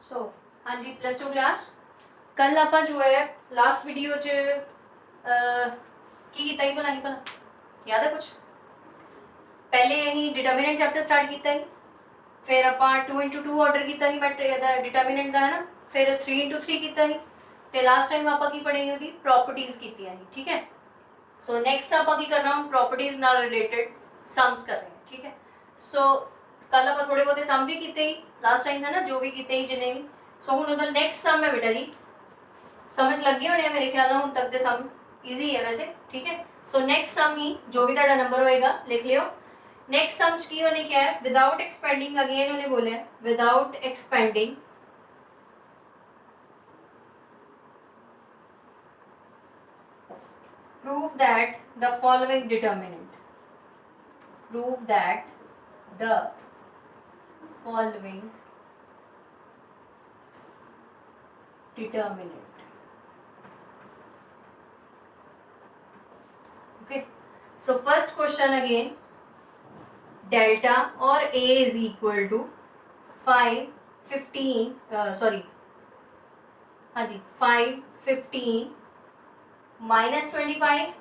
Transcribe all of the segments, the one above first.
सो हाँ जी plus two class कल आप जो है लास्ट वीडियो च की कीता ही भला नहीं भला याद है कुछ पहले अं डिटर्मिनेंट चैप्टर स्टार्ट किया ही फिर आप 2x2 ऑर्डर किया ही बट डिटर्मिनेंट का है ना फिर 3x3 किया ही तो लास्ट टाइम आप पढ़ेंगे उसकी प्रॉपर्टीज की ठीक है। सो नेक्स्ट आप करना हम प्रॉपर्टीज नाल रिलेटेड सम्स कर रहे हैं ठीक है। सो कल आप थोड़े बहुत सम भी किए ही लास्ट टाइम है ना जो भी किए ही जिन्हें भी। सो हुण उहदा नेक्स्ट सम है बेटा जी समझ लग गए होने मेरे ख्याल हुण तक के सम ईजी है वैसे ठीक है। सो नेक्स्ट सम ही जो भी तुहाडा नंबर होएगा लिख लियो। नेक्स्ट सम की उन्हें क्या है विदाउट एक्सपेंडिंग अगेन उन्हें बोले without expanding prove that the following determinant prove that the following determinant okay। so first question again delta or a is equal to 5 15 sorry हाँ जी 5 15 minus 25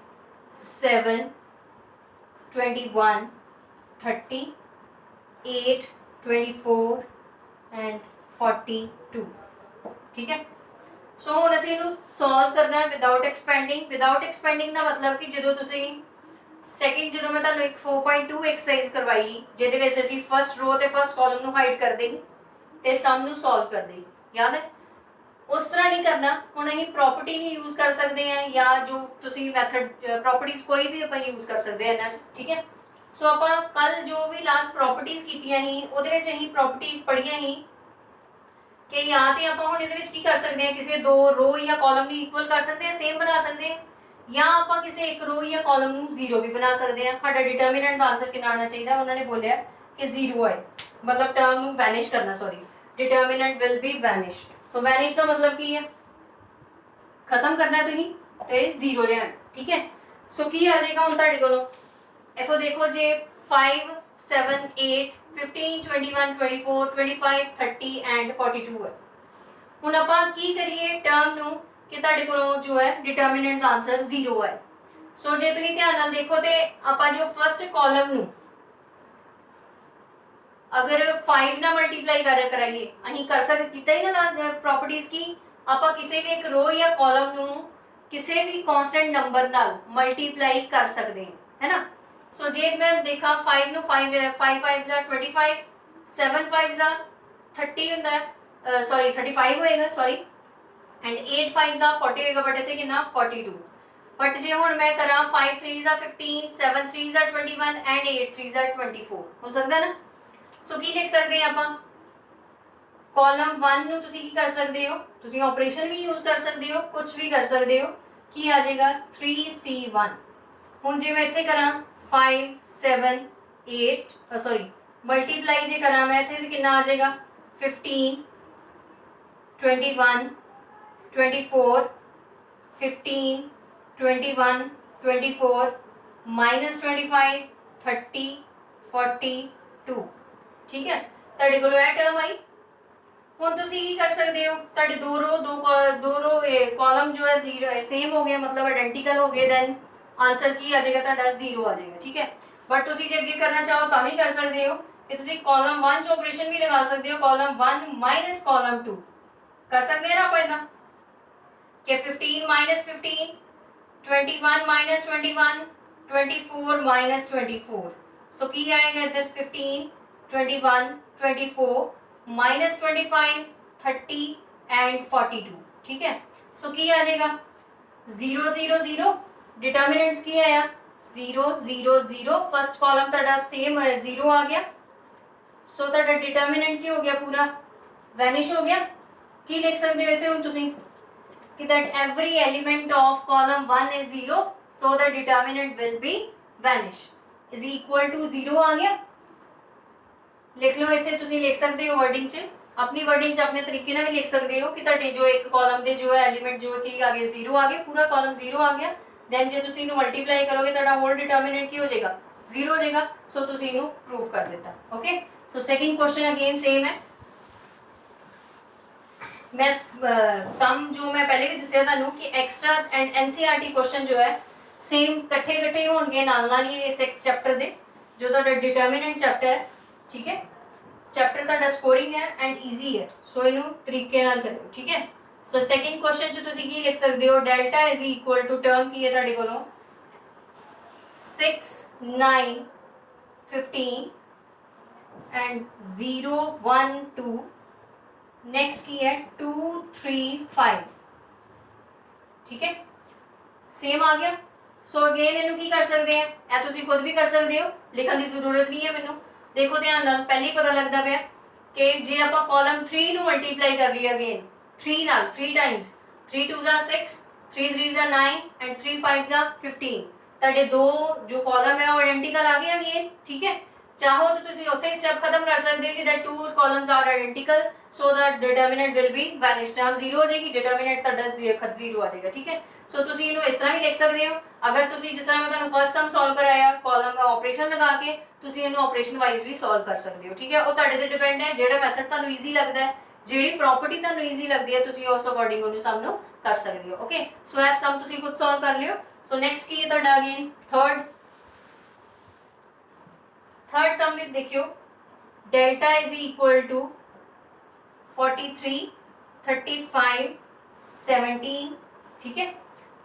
7 21 30 8 24 and 42 ठीक है। सो हुण असीं इहनूं सॉल्व करना है विदाउट एक्सपेंडिंग का मतलब कि जो तुसीं सैकेंड जो मैं तुहानूं एक 4.2 एक्सरसाइज करवाई जिहदे विच असीं फस्ट रो ते फस्ट कॉलम नूं हाइड करदे ते सम नूं सॉल्व करदे याद है उस तरह नहीं करना। हुण असीं प्रॉपर्टी नहीं यूज कर सकते हैं या जो तुसीं मैथड प्रॉपर्टीज कोई भी आपां यूज कर सकते हैं इन्हां च ठीक है। सो आपां कल जो भी लास्ट प्रॉपर्टीज कीतियां ही उहदे विच असीं प्रॉपर्टी पढ़ियां ही कि या तो आपां हुण इहदे विच की कर सकते हैं किसी दो रो या कॉलम नूं इक्वल कर सकते हैं सेम बना सकते हैं या आपां किसी एक रो या कॉलम नूं जीरो भी बना सकते हैं। साडा डिटर्मिनेंट का आंसर कितना आना चाहिए उन्होंने बोलिया कि जीरो है मतलब टर्म नूं वैनिश करना sorry determinant will B vanished. तो वैनिश का मतलब की है खत्म करना है तुसीं ते जीरो लिया ठीक है। सो की आ जाएगा हुण तुहाडे कोलों इथों देखो जे 5 7 8 15 21 24 25 30 एंड 42 है। हुण आपां की करिए टर्म नूं कि तुहाडे कोलों जो है डिटर्मिनेंट का आंसर जीरो है। सो जे तुसीं ध्यान नाल देखो ते आपां जो फर्स्ट कॉलम नूं अगर 5 ना मल्टीप्लाई कराइए अहीं कर सकते कितना ही ना प्रॉपर्टीज की आप किसी भी एक रो या कॉलम नूं किसी भी कांस्टेंट नंबर नाल मल्टीप्लाई कर सकते हैं है ना। सो जे मैं देखा 5 नूं 5 5 जा 25 7 5 जा 30 हुंदा है सॉरी 35 होएगा सॉरी एंड 8 5 जा 40 होएगा बट इत्थे कितना 42 बट जे हुण मैं करा 5 3 जा 15 7 3 जा 21 एंड 8 3 जा 24 हो सकदा ना। सो की लिख सकते हैं आप कॉलम 1 नूं तुसीं की कर सकते हो तुसीं ऑपरेशन भी यूज कर सकते हो कुछ भी कर सकते हो की आ जाएगा 3C1। हुण जे मैं इत्थे करा 5 7 8 सॉरी मल्टीप्लाई जे करा मैं इत्थे कितना आ जाएगा 15 21 24 15 21 24 माइनस 25 30 42 ठीक है। तुहाडे कोल यह टर्म आई हुण तुसीं की कर सकते हो तुहाडे दो रो कॉलम जो है जीरो है सेम हो गए मतलब आइडेंटिकल हो गए देन आंसर की आ जाएगा तुहाडा जीरो आ जाएगा ठीक है। बट तुसीं जे अगे करना चाहो तां भी कर सकते हो कि तुसीं कॉलम 1 च ऑपरेशन भी लगा सकते हो कॉलम 1 माइनस कॉलम 2 कर सकते हैं ना आप इदां कि 15 माइनस 15 21 माइनस 21 24 माइनस 24 सो की आएगा इधर 15 21 24 माइनस 25 30 एंड 42 ठीक है। सो की आ जाएगा 0 0 0 डिटर्मिनेंट्स की आया 0 0 0 फर्स्ट कॉलम तुहाडा सेम है 0 आ गया। सो तुहाडा डिटर्मिनेंट की हो गया पूरा वैनिश हो गया। की लिख सकते हो इत्थे हुण तुसीं कि that every element of column 1 is 0 so the determinant will be vanish is equal to 0 आ गया। लिख लो इत्थे तुसीं लिख सकते हो वर्डिंग च अपनी वर्डिंग च अपने तरीके नाल भी लिख सकते हो कि तुहाडे जो एक कॉलम दे जो है एलिमेंट जो कि आ गए 0 आ गए पूरा कॉलम 0 आ गया देन जे तुसीं इनू मल्टीप्लाई करोगे तुहाडा होल डिटर्मिनेंट की हो जाएगा 0 हो जाएगा। सो तुसीं इनू प्रूव कर दिता okay. So second question again same है मैं सम जो मैं पहले भी दसिया तुहानू कि एक्स्ट्रा एंड एनसीईआरटी क्वेश्चन जो है सेम कट्ठे कट्ठे होणगे नाल नाल ही इस एक चैप्टर दे जो तुहाडा डिटरमिनेंट चैप्टर है, ठीक है। चैप्टर तुहाडा स्कोरिंग है एंड ईजी है, सो इनू तरीके नाल करो, ठीक है। सो सेकंड क्वेश्चन च तुसीं की लिख सकते हो, delta is equal to term की है तुहाडे कोलों 6 9 15 एंड 0 1 2, नेक्स्ट की है 2 3 5, ठीक है। सेम आ गया। सो अगेन इनू की कर सकते हैं, ए तुसीं खुद भी कर सकते हो, लिखण की जरूरत नहीं है मैनू। देखो ध्यान नाल पहले ही पता लगता पाया कि जे आपां कॉलम 3 नू मल्टीप्लाई कर लईए अगेन 3 नाल 3 टाइम्स 3 2 जा 6 3 3 जा 9 एंड 3 5 जा 15, तुहाडे दो जो कॉलम है वो आइडेंटिकल आ गए अगेन, ठीक है। चाहो तो तुसीं उत्थे स्टेप खत्म कर सकते हो कि that two columns are identical so that determinant will be vanish, term 0 हो जाएगी, डिटरमिनेंट तुहाडा 0 आ जाएगा, ठीक है। सो तुसीं इनू इस तरह भी लिख सकते हो। अगर तुसीं जिस तरह मैं तुहानू फर्स्ट सम सॉल्व कराया कॉलम का ऑपरेशन लगा के तुसीं इनू ऑपरेशन वाइज भी सॉल्व कर सकते हो, ठीक है। वो तुहाडे ते डिपेंड है जेड़ा मैथड तुहानू ईजी लगदा है, जेड़ी प्रॉपर्टी तुहानू ईजी लगदी है तुसीं उस अकॉर्डिंग उन्नू सम नू कर सकते हो, ओके। सो ऐप सम तुसीं खुद सॉल्व कर लियो। सो नेक्स्ट की है तुहाडा अगेन थर्ड सम में देखियो, डेल्टा इज इक्वल टू 43 35 17, ठीक है।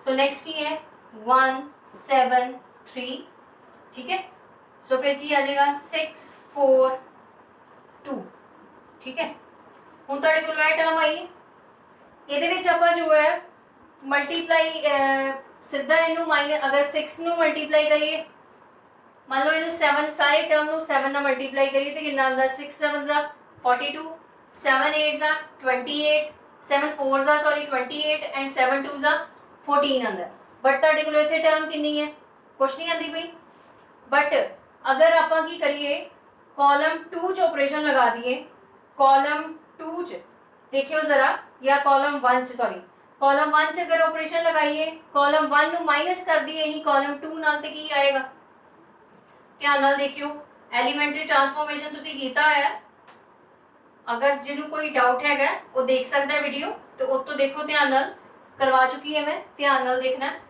सो नेक्स्ट की है 1 7 3, ठीक है। सो फिर की आ जाएगा 6 4 2, ठीक है। हुण तुहाडे कोल ये टर्म आई, ਇਹਦੇ ਵਿੱਚ ਆਪਾਂ जो है मल्टीप्लाई सीधा इनू माइनस अगर 6 नू मल्टीप्लाई करिए, मान लो इनू 7 सारे टर्म नू 7 ना मल्टीप्लाई करिए तो कितना आंदा 6 7 जा 42 7 8 जा 28 7 4 जा सॉरी 28 एंड 7 2 जा 14 आंदा। बट तुहाडे कोल इत्थे टर्म कितनी है कुछ नहीं आंदी पई। बट अगर आपां की करिए कॉलम 2 च ऑपरेशन लगा दिए, कॉलम 2 च देखियो जरा, या कॉलम 1 च सॉरी कॉलम 1 च अगर ऑपरेशन लगाइए कॉलम 1 नू माइनस कर दिए ही कॉलम 2 नाल ते की आएगा, ध्यान नाल देखियो। एलीमेंट्री ट्रांसफॉर्मेशन तुसी कीता है, अगर जिन्हों कोई डाउट है वो देख सकता है वीडियो, तो उतो देखो ध्यान नाल करवा चुकी है मैं, ध्यान नाल देखना है।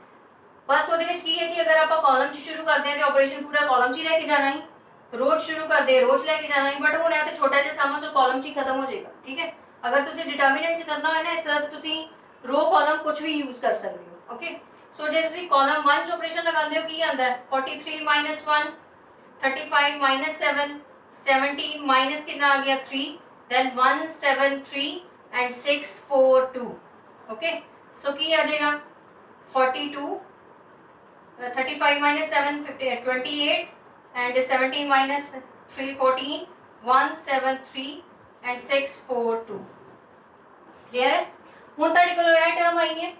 बस ਉਹਦੇ ਵਿੱਚ ਕੀ ਹੈ कि अगर आप कॉलम च शुरू करते हैं तो ऑपरेशन पूरा कॉलम च ही लेके जाना ही, रोज शुरू करते हैं रोज लेके जाना ही, बट हुण है तो छोटा जिहा सम सो कॉलम च ही खत्म हो जाएगा, ठीक है। अगर तुसी डिटरमिनेंट च करना है ना इस तरह तुसी रो कॉलम कुछ भी यूज कर सकते हो, ओके। सो जे तुसी कॉलम 1 च ऑपरेशन लगाते हो की आंदा है 43 माइनस 1 35 माइनस 7 17 माइनस कितना आ गया 3 देन 1 7 3 एंड 6 4 2, ओके। सो की आ जाएगा 42 35 minus 7 28 and 17 minus 3 14 1 7 3 and 6 4 2, clear है। हुण तुहाडे कोल ये टर्म आई है,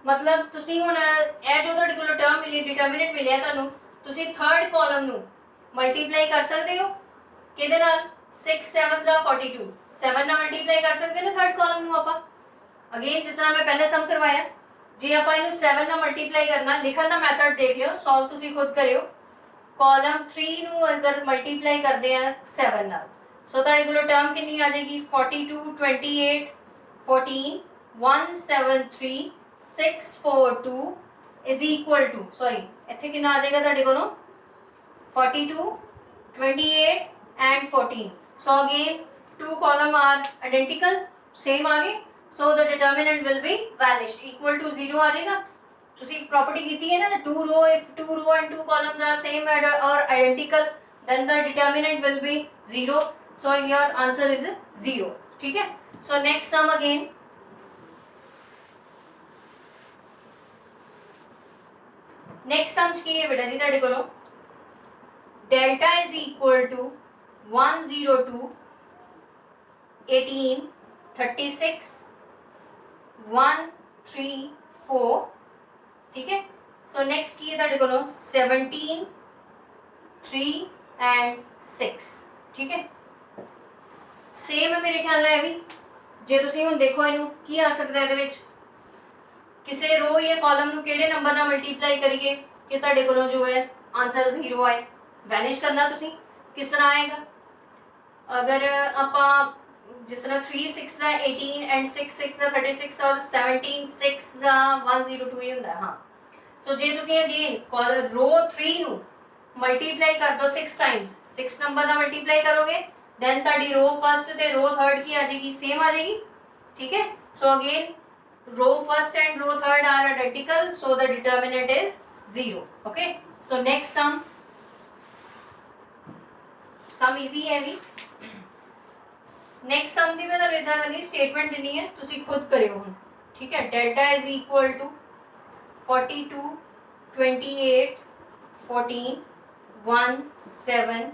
मतलब तुसी हुण ए जो तुहाडे कोल टर्म मिली डिटरमिनेंट मिलिया तुहानू, तुसी थर्ड कॉलम नू मल्टीप्लाई कर सकते हो किहदे नाल 6 7 जा 42 7 ना मल्टीप्लाई कर सकते ना थर्ड कॉलम नू आपां। अगेन जिस तरह मैं पहले सम करवाया जे आप इनू 7 ना मल्टीप्लाई करना, लिखन का मैथड देख लियो, सॉल्व तुसी खुद करियो। कॉलम 3 नू अगर मल्टीप्लाई करते हैं 7 नाल, सो तुहाडे कोल टर्म कितनी आ जाएगी 42 28 14 1 7 3 6 4 2 इज इक्वल टू सॉरी इत्थे कितना आ जाएगा तुहाडे कोल 42 28 and 14। So again two column are identical same आ गए, so the determinant will be vanish equal to 0 आ जाएगा। तुसी प्रॉपर्टी कीती है ना 2 रो, if 2 row and 2 columns are same or identical then the determinant will be 0, so your answer is 0, ठीक है। so next sum again, next sum की है बेटा जी तुहाडे कोलों delta is equal to 102 18 36 1 3 4, ठीक है। सो नेक्स्ट की है तुहाडे कोलों 17 3 एंड 6, ठीक है। सेम है मेरे ख्याल है भी, जे तुसी हुण देखो इनू की आ सकदा है इहदे विच किसे रो या कॉलम नू किहड़े नंबर नाल मल्टीप्लाई करिए कि तुहाडे कोलों जो है आंसर 0 आए। वैनिश करना तुसी किस तरह आएगा, अगर आपां जिस तरह 3 6 ਦਾ 18 एंड 6 6 ਦਾ 36 और 17 6 ਦਾ 102 ਹੀ ਹੁੰਦਾ। हाँ सो जे तुसी अगेन रो 3 ਨੂੰ ਮਲਟੀਪਲਾਈ ਕਰ ਦੋ 6 टाइम्स 6 नंबर ਨਾਲ ਮਲਟੀਪਲਾਈ ਕਰੋਗੇ देन ਤੁਹਾਡੀ रो फर्स्ट ਤੇ रो थर्ड की आ जाएगी सेम आ जाएगी। ठीक है so again row first and row third are identical so the determinant is 0। Okay so next sum easy है भी। नेक्स्ट सम दी मैं ਤੁਹਾਨੂੰ ਇਦਾਂ ਕਰਨੀ स्टेटमेंट देनी है ਤੁਸੀਂ खुद करियो ਹੁਣ। ठीक है delta is equal to 42 28 14 1 7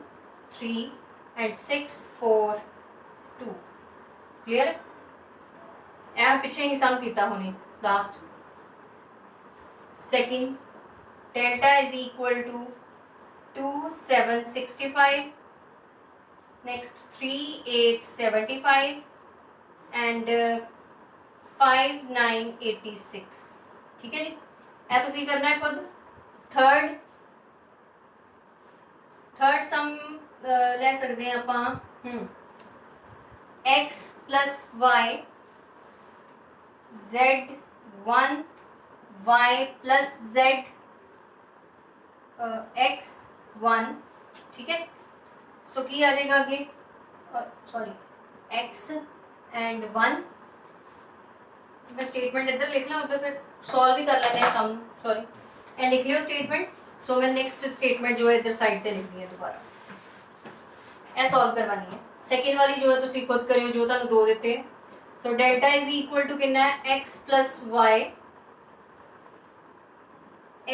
3 and 6 4 2 clear. ए पिछे ही सम किया होने last. Second delta is equal to 2 7 65 next 3 8 75 and 5 9 86। ठीक है जी ए तुसी करना है खुद। थर्ड सम ले सकते हैं आप x plus y z 1 y plus z x 1। ठीक है सो की आ जाएगा आगे सॉरी x एंड 1। मैं स्टेटमेंट इधर लिख ला उधर फिर सॉल्व भी कर लेते हैं सम। सॉरी ए लिख लियो स्टेटमेंट। सो मैं नेक्स्ट स्टेटमेंट जो है इधर साइड पे लिखनी है दोबारा ए सॉल्व करवानी है। सेकेंड वाली जो है तुसी खुद करियो जो तुहानू दो देते हैं। So delta is equal to कितना है x plus y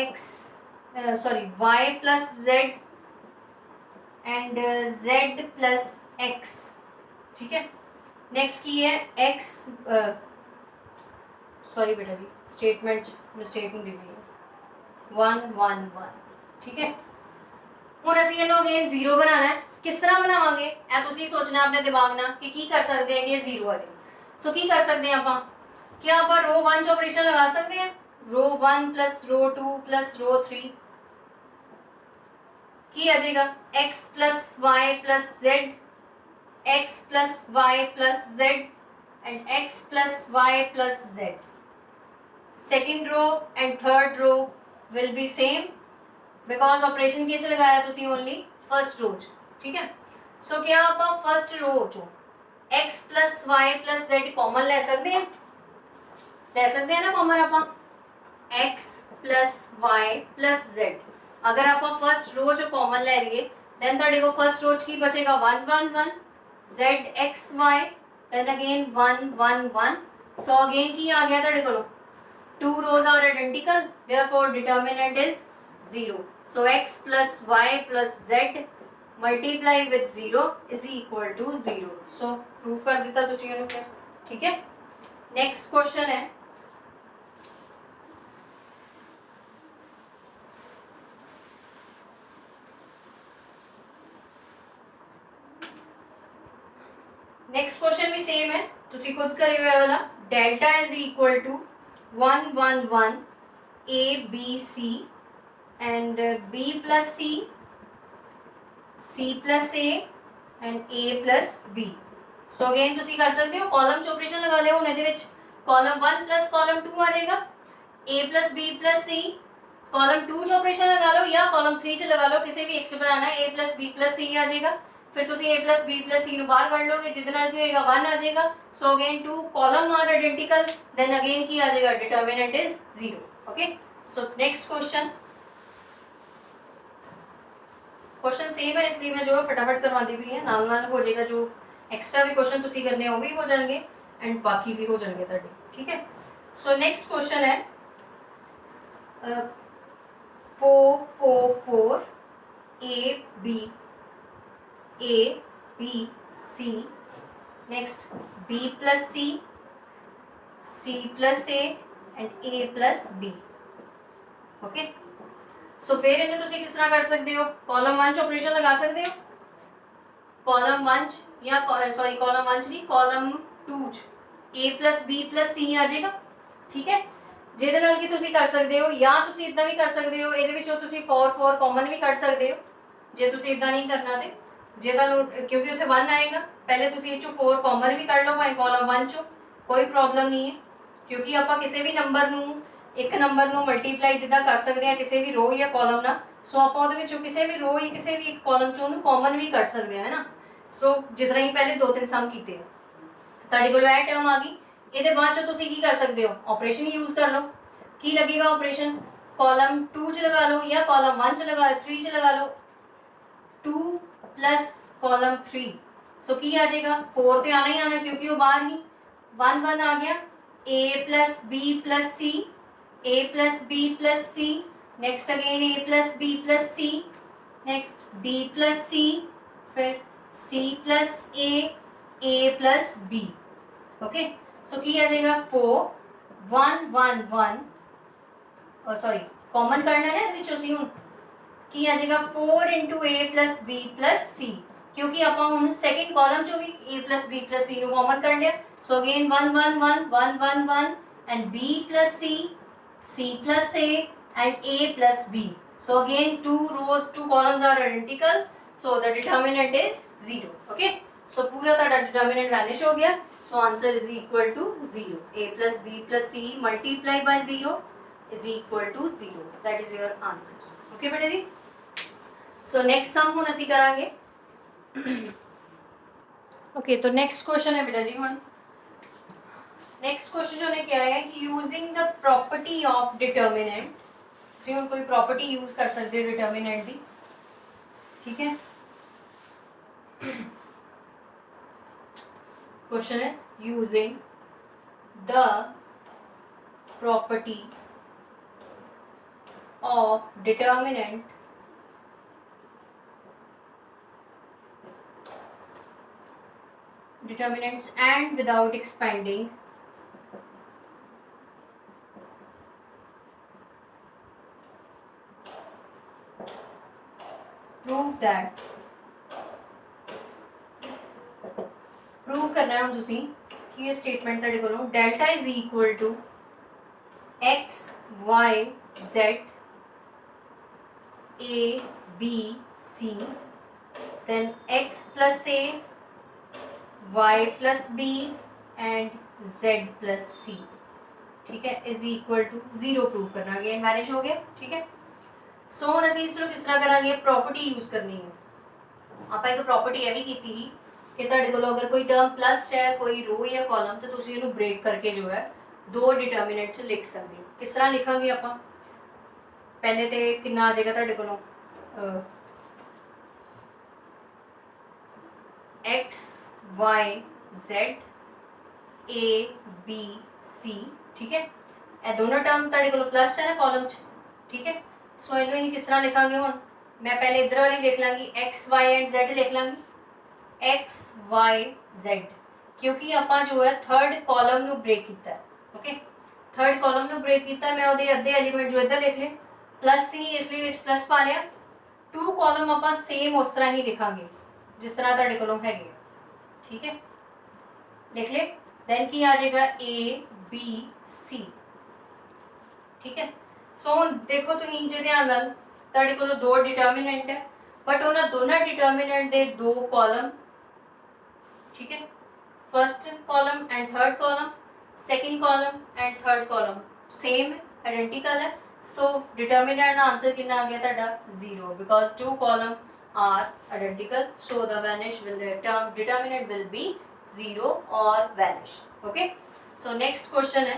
x sorry y plus z and z plus x। ठीक है नेक्स्ट की है x सॉरी बेटा जी स्टेटमेंट मिस्टेक नहीं दी हुई है 1 1 1। ठीक है ਹੁਣ ਅਸੀਂ ਇਹਨੂੰ ਅਗੇਨ 0 ਬਣਾਉਣਾ ਹੈ। किस तरह बनावांगे ए तुसी सोचना अपने दिमाग ना कि की कर सकते हैं कि 0 आ जाए। सो की कर सकते हैं आप क्या आप रो 1 च ऑपरेशन लगा सकते हैं रो 1 प्लस रो 2 प्लस रो 3 की आ जाएगा x plus y plus z x plus y plus z and x plus y plus z. Second row and third row will be same because operation किस लगाया तुसी ओनली फर्स्ट रो। ठीक है सो क्या आप फर्स्ट रो चो x plus y plus z common ले सकते हैं ना कॉमन आप x plus y plus z. अगर आप फर्स्ट रो जो कॉमन ले रही है देन ਤੁਹਾਡੇ को फर्स्ट रो की बचेगा 1 1 1 z x y then again 1 1 1। So again की आ गया ਤੁਹਾਡੇ ਕੋਲ two rows are identical therefore determinant is 0। so x plus y plus z multiply with 0 is equal to 0। so prove कर दिता तुसी ਇਹਨੂੰ क्या। ठीक है नेक्स्ट क्वेश्चन है नेक्स्ट क्वेश्चन भी सेम है तुसी खुद करियो ये वाला। Delta is equal to 1 1 1 a b c and b plus c plus a and a plus b। So again तुसी कर सकते हो कॉलम च ऑपरेशन लगा लियो। हुण इहदे विच कॉलम 1 प्लस कॉलम 2 आ जाएगा a plus b plus c। Column 2 च ऑपरेशन लगा लो या कॉलम 3 च लगा लो किसी भी एक च बनाना है a plus b plus c आ जाएगा। फिर तुसी a plus b plus c नु बाहर कढ लोगे जिहदे नाल की होएगा 1 आ जाएगा। So again two column are identical then again की आ जाएगा determinant is 0। Okay so next question same है इसलिए मैं जो है फटाफट करवाती भी है नाल नाल हो जाएगा। जो एक्स्ट्रा भी क्वेश्चन तुसी करने वो भी हो जाएंगे एंड बाकी भी हो जाएंगे ਤੁਹਾਡੇ। ठीक है सो नेक्स्ट क्वेश्चन है 4 4 4 a b c next b plus c plus a and a plus b। Okay सो फिर इन्हें तुसी किस तरह कर सकते हो कॉलम 1 च ऑपरेशन लगा सकते हो कॉलम 1 या सॉरी कॉलम 1 नहीं column 2 a plus b plus c आ जाएगा। ठीक है ਜਿਹਦੇ ਨਾਲ ਕਿ ਤੁਸੀਂ ਕਰ ਸਕਦੇ ਹੋ ਜਾਂ ਤੁਸੀਂ ਇਦਾਂ ਵੀ ਕਰ ਸਕਦੇ ਹੋ ਇਹਦੇ ਵਿੱਚੋਂ ਤੁਸੀਂ 4 4 ਕਾਮਨ ਵੀ ਕੱਢ ਸਕਦੇ ਹੋ ਜੇ ਤੁਸੀਂ ਇਦਾਂ ਨਹੀਂ ਕਰਨਾ ਤੇ ਜੇ ਤੁਹਾਨੂੰ ਕਿਉਂਕਿ ਉੱਥੇ 1 ਆਏਗਾ, ਪਹਿਲੇ ਤੁਸੀਂ ਇਹ ਚੋਂ 4 ਕਾਮਨ ਵੀ ਕੱਢ ਲਓ ਭਾਵੇਂ ਕਾਲਮ 1 ਚੋਂ, ਕੋਈ ਪ੍ਰੋਬਲਮ ਨਹੀਂ ਹੈ। ਕਿਉਂਕਿ ਆਪਾਂ ਕਿਸੇ ਵੀ ਨੰਬਰ ਨੂੰ ਇੱਕ ਨੰਬਰ ਨੂੰ ਮਲਟੀਪਲਾਈ ਜਿੱਦਾਂ ਕਰ ਸਕਦੇ ਹਾਂ ਕਿਸੇ ਵੀ ਰੋ ਜਾਂ ਕਾਲਮ ਨਾਲ, ਸੋ ਆਪਾਂ ਉਹਦੇ ਵਿੱਚੋਂ ਕਿਸੇ ਵੀ ਰੋ ਜਾਂ ਕਿਸੇ ਵੀ ਇੱਕ ਕਾਲਮ ਚੋਂ ਉਹਨੂੰ ਕਾਮਨ ਵੀ ਕੱਢ ਸਕਦੇ ਹਾਂ, ਹੈ ਨਾ। ਸੋ ਜਿੱਦਾਂ ਹੀ ਪਹਿਲੇ 2-3 ਸਮ ਕੀਤੇ ਆ, ਤੁਹਾਡੇ ਕੋਲ ਇਹ ਟਰਮ ਆ ਗਈ। ਇਹਦੇ ਬਾਅਦ ਚੋਂ ਤੁਸੀਂ ਕੀ ਕਰ ਸਕਦੇ ਹੋ, ਆਪਰੇਸ਼ਨ ਯੂਜ਼ ਕਰ ਲਓ। ਕੀ लगेगा ऑपरेशन, कॉलम 2 च लगा लो या कॉलम 1 च लगा 3 च लगा लो, 2 प्लस कॉलम 3, सो की आ जाएगा 4 तो आना ही आना क्योंकि वो बाहर ही 1 1 आ गया, a plus B plus C, a plus B plus C, next again a plus B plus C, next b plus C, फिर c plus a plus b, okay. So की आ जाएगा 4 1 1 1, सॉरी कॉमन करना है ना सी हूँ की आ जाएगा 4 इंटू ए प्लस बी प्लस सी, क्योंकि आप हम सेकेंड कॉलम चो भी a plus B plus c common कर लिया। So again 1 1 1 1 1 1 and b plus c plus a and a plus b, so again 2 rows 2 columns are identical, so the determinant is 0, okay। So पूरा ताड़ा determinant vanish हो गया, so answer is equal to 0, a plus B plus c multiply by 0 is equal to 0, that is your answer, okay बेटे जी। so next sum हुन असी करांगे okay, तो next question है बेटा जी हुन next question जो ने क्या है कि using the property of determinant, so हुन कोई property use कर सकते हैं determinant दी, ठीक है। question is using the property of determinant determinants and without expanding prove that prove करना है हम तुसी कि ये स्टेटमेंट ਤੁਹਾਡੇ ਕੋਲੋਂ delta is equal to x y z a b c, then x plus a y plus b and z plus c, ठीक है, इज इक्वल टू 0 प्रूव करना। अगेन मैनेज हो गया, ठीक है। सो हम असी इसको किस तरह करांगे, प्रॉपर्टी यूज करनी है। आप एक प्रॉपर्टी यह भी की थी कि ਤੁਹਾਡੇ ਕੋਲ अगर कोई टर्म प्लस है कोई रो या कॉलम तो तुसी ਇਹਨੂੰ ब्रेक करके जो है 2 डिटर्मिनेंट्स लिख सकते हो। किस तरह लिखांगे ਆਪਾਂ, पहले तो कितना आ जाएगा ਤੁਹਾਡੇ ਕੋਲੋਂ x y z a b c, ठीक है। ਇਹ दोनों टर्म ਤੁਹਾਡੇ ਕੋਲੋਂ प्लस है ना कॉलम च, ठीक है। सो ਇਹਨੂੰ ਅਸੀਂ किस तरह लिखांगे हुण, मैं पहले इधर वाली लिख Langi x y and z लिख लांगी x y z, क्योंकि ਆਪਾਂ जो है थर्ड कॉलम ਨੂੰ ब्रेक ਕੀਤਾ है, ओके। थर्ड कॉलम ਨੂੰ ब्रेक ਕੀਤਾ, मैं ਉਹਦੇ ਅੱਧੇ एलिमेंट जो इधर लिख ले प्लस ही इसलिए विच प्लस पा लिया। 2 कॉलम आप सेम उस तरह ही लिखांगे जिस तरह ਤੁਹਾਡੇ ਕੋਲੋਂ ਹੈਗੇ, ठीक है, लिख ले। देन की आ जाएगा a b c, ठीक है। सो देखो तुम इंजे ध्यान नाल ਤੁਹਾਡੇ ਕੋਲੋਂ 2 डिटर्मिनेंट है बट ਉਹਨਾਂ ਦੋਨਾਂ डिटर्मिनेंट ਦੇ 2 कॉलम, ठीक है, first column and third column, second column and third column same identical है। सो डिटर्मिनेंट आंसर कितना आ गया ਤੁਹਾਡਾ 0 because 2 column are identical, so the vanish will term determinant will be 0 or vanish, okay। so next question है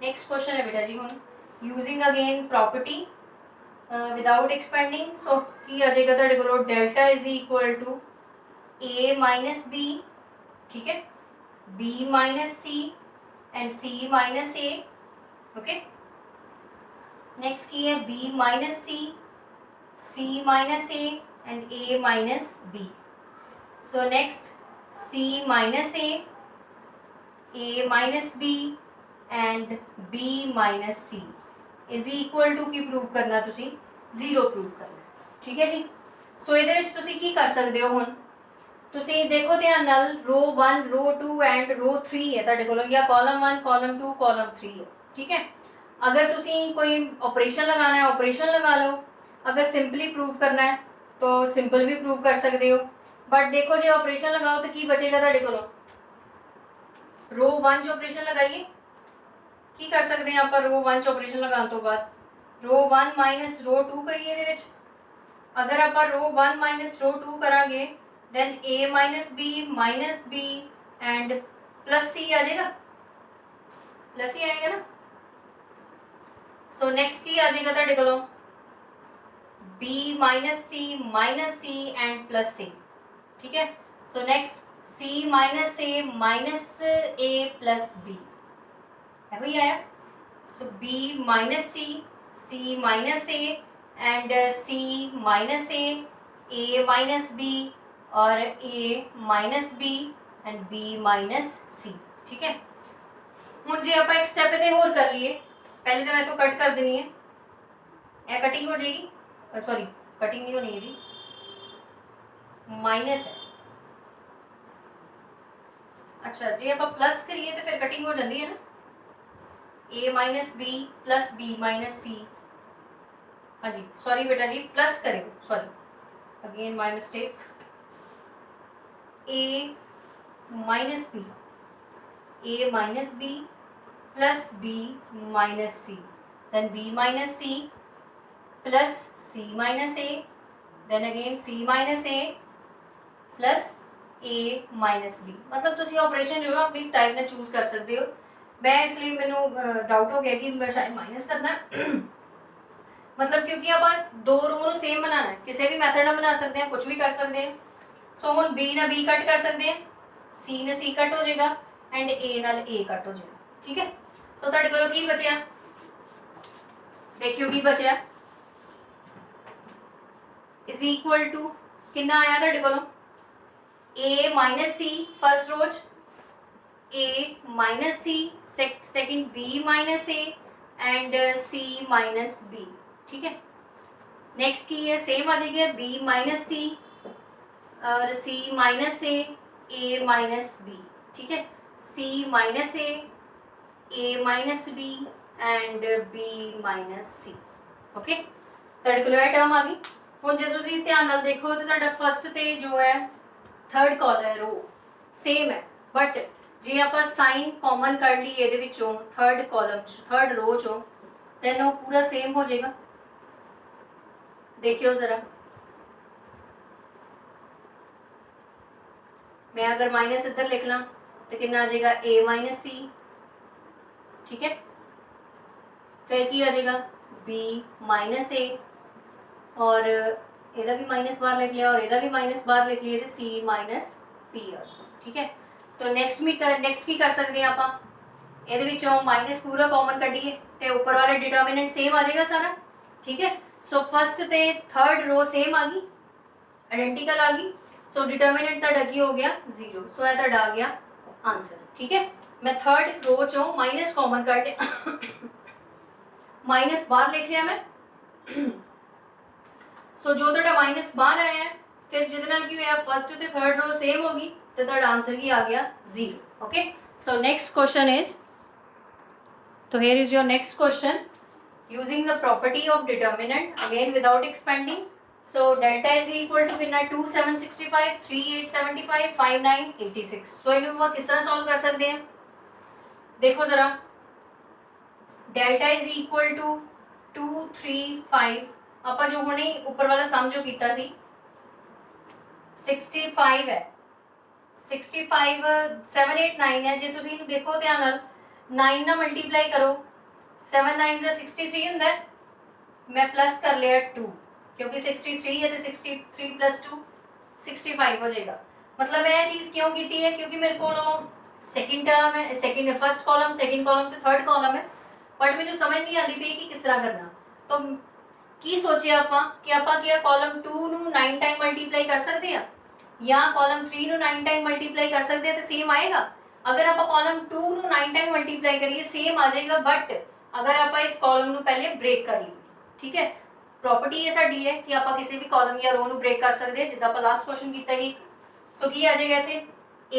next question है बेटा जी हम using again property without expanding. So की आ जाएगा ਤੁਹਾਡੇ ਕੋਲ delta is equal to a minus b, ठीक है, b minus c and c minus a, okay. Next की है b minus c minus a and a minus b। So next c minus a minus b and b minus c is equal to की prove करना तुसी 0 prove करना, ठीक है जी। सो ਇਹਦੇ ਵਿੱਚ ਤੁਸੀਂ ਕੀ ਕਰ ਸਕਦੇ ਹੋ, ਹੁਣ ਤੁਸੀਂ ਦੇਖੋ ਧਿਆਨ ਨਾਲ रो 1 रो 2 एंड रो 3 है ਤੁਹਾਡੇ ਕੋਲ, या कॉलम 1 कॉलम 2 कॉलम 3 है, ठीक है। अगर तुसी कोई ऑपरेशन लगाना है ऑपरेशन लगा लो, अगर सिंपली प्रूव करना है तो सिंपल भी प्रूव कर सकते हो। बट देखो जो ऑपरेशन लगाओ तो की बचेगा तुहाडे कोलों, रो 1 च ऑपरेशन लगाइए की कर सकते हैं आप रो 1 च ऑपरेशन लगाने तो बाद रो 1 माइनस रो 2 करिए ਇਹਦੇ ਵਿੱਚ। अगर आप रो 1 माइनस रो 2 करांगे then a minus B and plus C आ जाएगा, प्लस ही आएगा ना। सो नेक्स्ट की आ जाएगा तुहाडे कोलों b minus C and plus C, ठीक है। So next c minus a plus b है वही आया। So b minus c minus a and c minus a minus b और a minus b and b minus c, ठीक है। हुण जे आप एक स्टेप इहदे होर कर लीए, पहले तो मैं तो कट कर देनी है, यह कटिंग हो जाएगी, सॉरी कटिंग नहीं होनी है, माइनस है। अच्छा जे आप प्लस करिए तो फिर कटिंग हो जाती है ना, a minus B plus B minus C. हाँ जी सॉरी बेटा जी प्लस करें, sorry again my mistake, a minus B plus B minus C then b minus C plus c minus a then again c minus a plus a minus b। मतलब तुसी operation जो है अपनी type ने choose कर सकते हो। मैं इसलिए मैंने डाउट हो गया कि मैं शायद माइनस करना है मतलब क्योंकि आप दो रो ਨੂੰ सेम बनाना है, किसी भी मेथड ਨਾਲ बना सकते हैं, कुछ भी कर सकते हैं। सो हम b ਨਾਲ b कट कर सकते हैं, c ਨਾਲ c कट हो जाएगा एंड a ਨਾਲ a कट हो जाएगा, ठीक है। सो ਤੁਹਾਡੇ ਕੋਲ ਕੀ ਬਚਿਆ, देखियो की बचया इज इक्वल टू कितना आया ਤੁਹਾਡੇ ਕੋਲੋਂ a minus c first rows, a minus c second b minus a and c minus b, ठीक है। नेक्स्ट की है सेम आ जाएगी b माइनस सी और c minus a minus b, ठीक है। c minus a minus b and b minus c, okay. ਤੁਹਾਡੇ ਕੋਲ ਇਹ ਟਰਮ ਆ ਗਈ। ਹੁਣ ਜੇ ਤੁਸੀਂ ਧਿਆਨ ਨਾਲ ਦੇਖੋ ਤੇ ਤੁਹਾਡਾ ਫਸਟ ਤੇ ਜੋ ਹੈ थर्ड कॉलम रो सेम है, बट जे आप साइन कॉमन कर ली ਇਹਦੇ ਵਿੱਚੋਂ थर्ड कॉलम थर्ड रो चो देन वो पूरा सेम हो जाएगा। देखियो जरा, मैं अगर माइनस इधर लिख ला तो कितना आ जाएगा a माइनस सी, ठीक है। फिर की आ जाएगा b माइनस a और ਇਹਦਾ भी माइनस बाहर लिख लिया और ਇਹਦਾ भी माइनस बाहर लिख लिया, c माइनस p, ठीक है। तो नेक्स्ट की कर सकते हैं आप ਇਹਦੇ ਵਿੱਚੋਂ माइनस पूरा कॉमन ਕੱਢੀਏ ਤੇ ऊपर वाला डिटर्मिनेंट सेम आ जाएगा सारा, ठीक है। सो फर्स्ट ते थर्ड रो सेम आ गई, आइडेंटिकल आ गई। सो डिटर्मिनेंट ਤੁਹਾਡਾ ਕੀ ਹੋ ਗਿਆ 0। सो ਇਹ ਤੁਹਾਡਾ आ गया आंसर, ठीक है। मैं थर्ड रो चों माइनस कॉमन ਕੱਢ लिया माइनस बाहर लिख लिया मैं सो जो ਤੁਹਾਡਾ माइनस बाहर आया है फिर ਜਿਹਦੇ ਨਾਲ ਕੀ ਹੋਇਆ फर्स्ट ਤੇ थर्ड रो सेम होगी तो ਤੁਹਾਡਾ आंसर ਕੀ आ गया 0, okay. So next question is, तो here is your next question using the property of determinant again without expanding। so delta is equal to कितना 2765 3875 5986। तो इन्हें वो किस तरह सॉल्व कर सकते हैं, देखो जरा डेल्टा इज इक्वल टू 235 ਆਪਾਂ जो ਹੁਣੇ ऊपर वाला सम जो कीता सी 65 है 65 789 है। जे तुसी इहनूं देखो ध्यान नाल 9 ਨਾਲ मल्टीप्लाई करो 7 9 ਦਾ 63 ਹੁੰਦਾ है, मैं प्लस कर लिया 2 क्योंकि 63 है तो 63 प्लस 2 65 हो जाएगा। मतलब यह चीज़ क्यों की है क्योंकि मेरे को सेकंड टर्म है, second first column second column तो थर्ड कॉलम है, बट मैंने समझ नहीं आती पई कि किस तरह करना। तो की सोचे ਆਪਾਂ कि ਆਪਾਂ क्या कॉलम 2 ਨੂੰ 9 टाइम मल्टीप्लाई कर सकते हैं या कॉलम 3 ਨੂੰ 9 टाइम मल्टीप्लाई कर सकते हैं तो सेम आएगा। अगर आप कॉलम 2 ਨੂੰ 9 टाइम मल्टीप्लाई करिए सेम आ जाएगा, बट अगर आप इस कॉलम ਨੂੰ पहले ब्रेक कर लीजिए, ठीक है। प्रॉपर्टी ये साडी है कि आप किसी भी कॉलम या रो ਨੂੰ ब्रेक कर सकते हैं, जिद्दां ਆਪਾਂ लास्ट क्वेश्चन कीता ही। सो की आ जाएगा इत्थे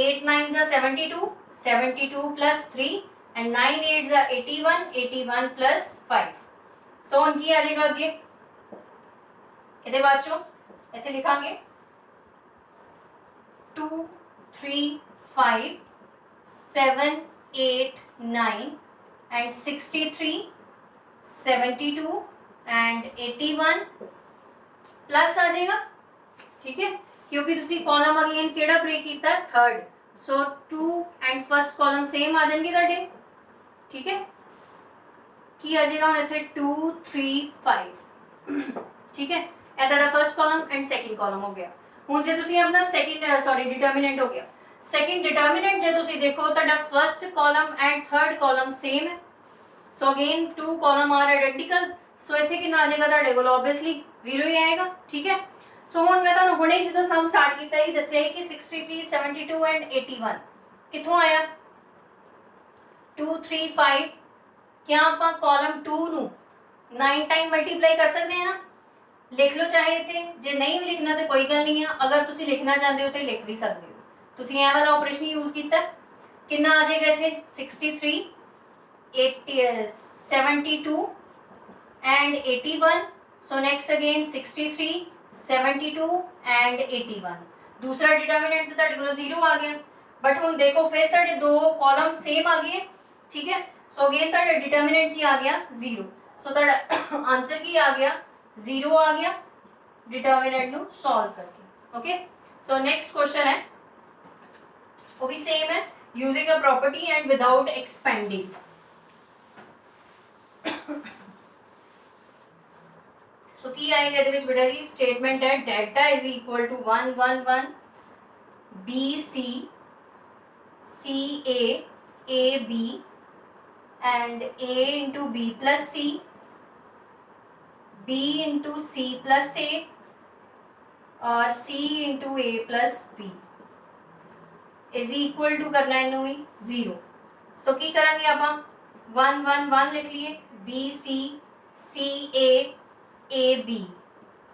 8 9 72 72 प्लस 3 एंड 9 8 जा 81, 81 प्लस 5। सो हुण की आ जाएगा अगे ਇਹਦੇ ਬਾਅਦ ਚੋਂ ਇੱਥੇ ਲਿਖਾਂਗੇ 2 3 5 7 8 9 एंड 63 72 एंड 81 प्लस आ जाएगा। ठीक है, क्योंकि तुसी कॉलम अगेन केड़ा ब्रेक किया third, so 2 and first column same आ जाएंगे तुहाडे। ठीक है, की आ जाएगा हुण इत्थे 2 3 5। ठीक है, ਇਹ ਤੁਹਾਡਾ first column and second column हो गया। ਹੁਣ ਜੇ ਤੁਸੀਂ ਆਪਣਾ सेकंड सॉरी डिटरमिनेंट हो गया, सेकंड डिटरमिनेंट जे ਤੁਸੀਂ देखो ਤੁਹਾਡਾ first column and third column same है, so again 2 column are identical. So ਇੱਥੇ ਕਿੰਨਾ ਆ ਜਾਏਗਾ ਤੁਹਾਡੇ ਕੋਲ ऑब्वियसली 0 ही आएगा। ठीक है, सो ਹੁਣ ਮੈਂ ਤੁਹਾਨੂੰ ਹੁਣੇ ਜਦੋਂ ਸਮ ਸਟਾਰਟ ਕੀਤਾ ਹੀ ਦੱਸਿਆ ਕਿ 63 72 एंड 81 ਕਿੱਥੋਂ ਆਇਆ 2 3 5। क्या ਆਪਾਂ कॉलम 2 ਨੂੰ 9 टाइम मल्टीप्लाई कर सकते हैं ना, लिख लो चाहे इतने, जे नहीं भी लिखना तो कोई गल नहीं है, अगर तुसी लिखना चाहते हो तो लिख भी सकते हो। तुसी ये वाला ऑपरेशन यूज किया कितना आ जाएगा इतने 63 80 72 and 81। So next again 63 72 and 81। दूसरा डिटरमिनेंट तो तुहाडे कोल 0 आ गया, बट हुण देखो फिर तुहाडे दो कॉलम सेम आ गए। ठीक है, सो अगेन तुहाडा डिटरमिनेंट की आ गया 0। सो तुहाडा आंसर की आ गया 0 आ गया डिटरमिनेंट नु सॉल्व करके। ओके, सो नेक्स्ट क्वेश्चन है वो भी सेम है, using a property and without expanding. So की आएगा ਇਹਦੇ ਵਿੱਚ बेटा जी स्टेटमेंट है delta is equal to 1 1 1 B C C A B and A into B plus C B into C plus A और C into A plus B is equal to करना है भी 0। सो की करांगे आप 1 1 1 लिख लिए B C C A B.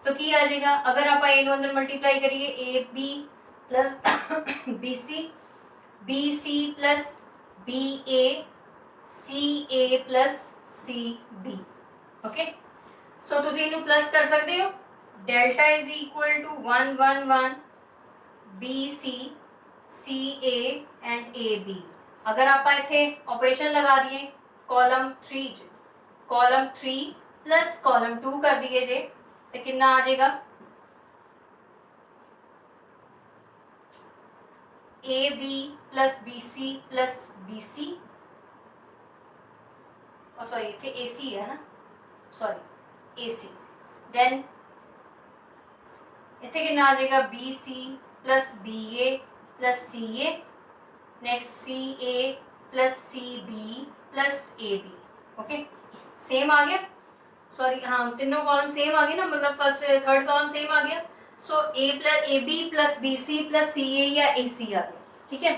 सो की आ जाएगा अगर आप ए नो अंदर मल्टीप्लाई करिए A B plus B C plus B A C A plus C B. Okay, so तुसी इनू प्लस कर सकते हो, delta is equal to 1 1 1 B C C A and A B. अगर आप इथे ऑपरेशन लगा दिए कॉलम 3 प्लस कॉलम 2 कर दिए जे तो कितना आ जाएगा a B plus B C plus B c, sorry इथे ए सी है ना, सॉरी AC, देन इतने कितना आ जाएगा BC plus BA plus CA, next CA plus CB plus AB। Okay, same आ गया, सॉरी हाँ तीनों कॉलम सेम आ गए ना, मतलब फर्स्ट थर्ड कॉलम सेम आ गया। सो A plus AB plus BC plus CA या AC आ गया। ठीक है,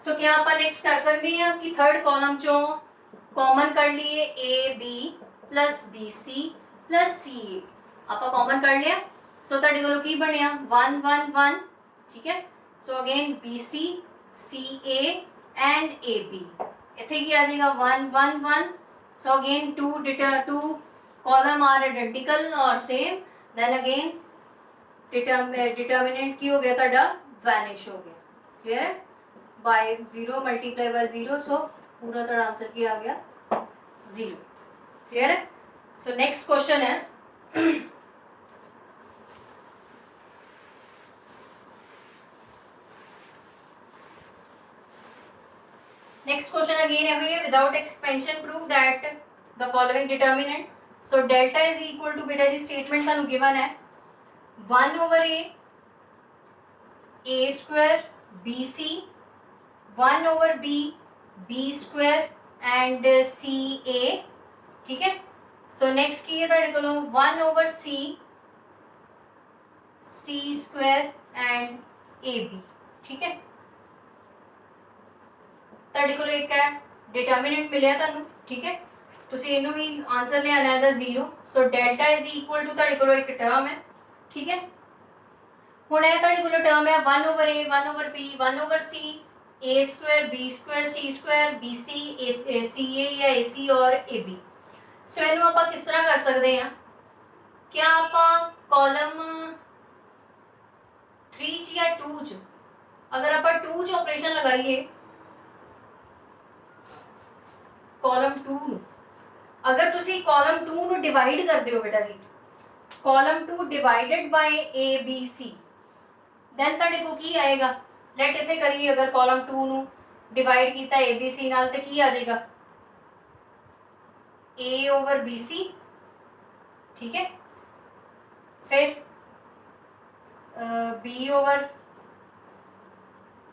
सो क्या आप नेक्स्ट कर सकते हैं कि थर्ड कॉलम चो कॉमन कर लिए AB प्लस BC प्लस सी ए आप कॉमन कर लिया। सो तुहाडे कोल की बनया 1 1 1। ठीक है, so again b C C A and A b इतने की आ जाएगा 1 1 1। So again 2 column are identical और सेम, देन अगेन डिटरमिनेंट की हो गया तुहाडा वैनिश हो गया। क्लियर है, बाय 0 मल्टीप्लाई बाय 0, सो पूरा तुहाडा आंसर की आ गया 0। क्लियर है, सो नेक्स्ट क्वेश्चन है नेक्स्ट क्वेश्चन अगेन है without expansion prove that the following determinant. So delta is equal to बेटा जी स्टेटमेंट का गिवन है 1 over A square B C 1 over B square and C A. ठीक है, so next की है 1 over C square and A B. ठीक है, ਤੁਹਾਡੇ ਕੋਲ ਇੱਕ ਹੈ डिटरमिनेंट मिले ਤੁਹਾਨੂੰ। ठीक है, ਤੁਸੀਂ ਇਹਨੂੰ ਵੀ ਆਨਸਰ ਲੈ ਆਣਾ ਹੈ 0। ਸੋ ਡੈਲਟਾ ਇਜ਼ ਇਕੁਅਲ ਟੂ ਤੁਹਾਡੇ ਕੋਲ ਇੱਕ ਟਰਮ ਹੈ। ਠੀਕ है, ਹੁਣ ਇਹ ਤੁਹਾਡੇ ਕੋਲ ਟਰਮ ਹੈ 1 over a 1 over b 1 over c A square B square C square B C C A या ए सी और ए बी। सो इनू आप किस तरह कर सकते हैं, क्या आप कॉलम 3 च या 2 च, अगर आप 2 च ऑपरेशन लगाइए कॉलम 2 ਨੂੰ, अगर ਤੁਸੀਂ कॉलम 2 ਨੂੰ डिवाइड करते हो बेटा जी, column 2 divided by A B C, then ਤੁਹਾਡੇ को ਕੀ ਆਏਗਾ। ਲੈਟ ਇੱਥੇ ਕਰੀਏ, अगर कॉलम 2 ਨੂੰ डिवाइड ਕੀਤਾ ए बी सी ਨਾਲ ਤੇ ਕੀ ਆ ਜਾਏਗਾ, a ओवर बी सी, ठीक है। फिर बी ओवर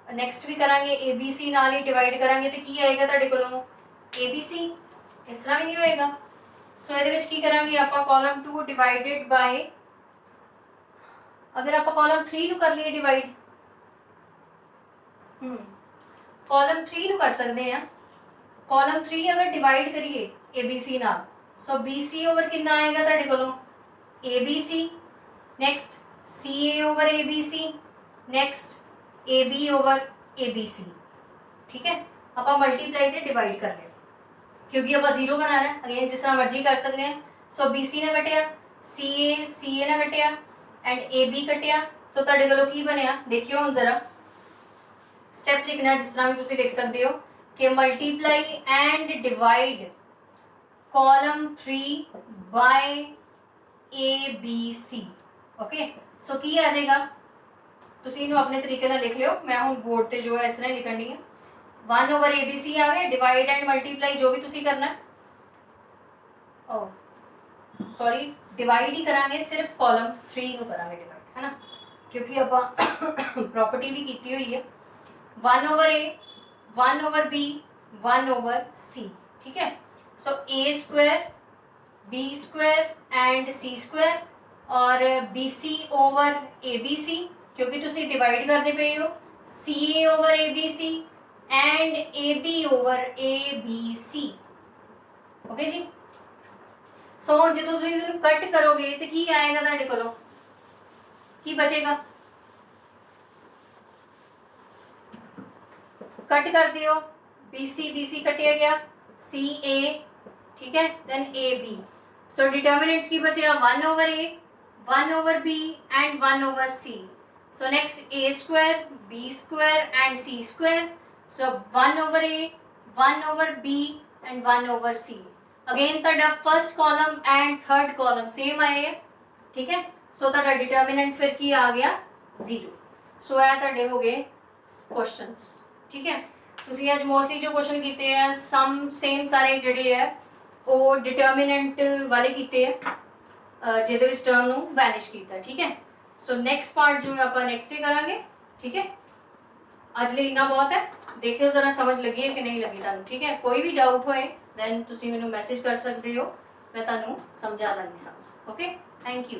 नेक्स्ट भी करांगे, ए बी सी नाल ही डिवाइड करांगे तो की आएगा ਤੁਹਾਡੇ ਕੋਲੋਂ ए बी सी, इस तरह भी नहीं होएगा। सो ਇਹਦੇ ਵਿੱਚ ਕੀ ਕਰਾਂਗੇ ਆਪਾਂ, कॉलम 2 डिवाइडेड बाय, अगर आप कॉलम 3 ਨੂੰ ਕਰ ਲਈਏ डिवाइड, कॉलम 3 ਨੂੰ कर सकते हैं। कॉलम 3 अगर डिवाइड करिए ए बी सी नाल, सो बी सी ओवर कितना आएगा ਤੁਹਾਡੇ ਕੋਲੋਂ a B c, next c A over A B c, next a B over A B c, ठीक है। आप मल्टीप्लाई से डिवाइड कर लिया, क्योंकि आप 0 बनाना है, अगेन जिस तरह मर्जी कर सकते हैं। सो बी सी ने कटिया, सी ए ने कटिया एंड ए बी कटिया, तो ਤੁਹਾਡੇ ਕੋਲੋਂ ਕੀ ਬਣਿਆ देखियो ਹੁਣ जरा स्टेप लिखना है, जिस तरह भी तुम लिख सकते हो कि multiply and divide column 3 by A B C, okay. So की आ जाएगा, तुम इन्हों अपने तरीके नाल लिख लियो, मैं हूँ बोर्ड पर जो है इस तरह लिखन दी है। 1 ओवर ए बी सी आ गया, डिवाइड एंड मल्टीप्लाई जो भी तुम करना, सॉरी डिवाइड ही करांगे, सिर्फ कॉलम 3 ਨੂੰ करांगे डिवाइड, है ना, क्योंकि आप प्रॉपर्टी भी की हुई है। 1 over A, 1 over B, 1 over C, ठीक है। So A square B square and C square और B C over A B C, क्योंकि तुम डिवाइड करते पे हो C A over A B C and A B over A B C, okay जी। So जो तुम कट करोगे तो की आएगा ਤੁਹਾਡੇ ਕੋਲੋਂ, की बचेगा, कट कर दियो, बी सी कटिया गया, सी ए, ठीक है, then A B. So determinants की बचेगा 1 over A, 1 over B and 1 over C. So next A square B square and C square, so 1 over A, 1 over B and 1 over C. Again ਤੁਹਾਡਾ first column and third column same आए हैं, ठीक है। सो ਤੁਹਾਡਾ determinant फिर की आ गया 0। सो ਇਹ ਤੁਹਾਡੇ ਹੋ ਗਏ क्वेश्चंस, ठीक है। ਤੁਸੀਂ ਅੱਜ ਮੋਸਟਲੀ ਜੋ क्वेश्चन ਕੀਤੇ ਆ ਸਮ ਸੇਮ ਸਾਰੇ ਜਿਹੜੇ ਆ ਉਹ डिटर्मिनेंट ਵਾਲੇ ਕੀਤੇ ਆ, ਜਿਹਦੇ ਵਿੱਚ ਟਰਮ ਨੂੰ ਵੈਨਿਸ਼ ਕੀਤਾ, ठीक है। सो नेक्स्ट पार्ट जो है ਆਪਾਂ नेक्स्ट डे करांगे, ठीक है। ਅੱਜ ਲਈ इतना बहुत है, देखियो जरा समझ लगी है कि नहीं लगी ਤੁਹਾਨੂੰ, ठीक है। कोई भी डाउट होए दैन ਤੁਸੀਂ ਮੈਨੂੰ मैसेज कर सकते हो, मैं ਤੁਹਾਨੂੰ समझा ਦਾਂਗੀ समझ, ओके। Thank you.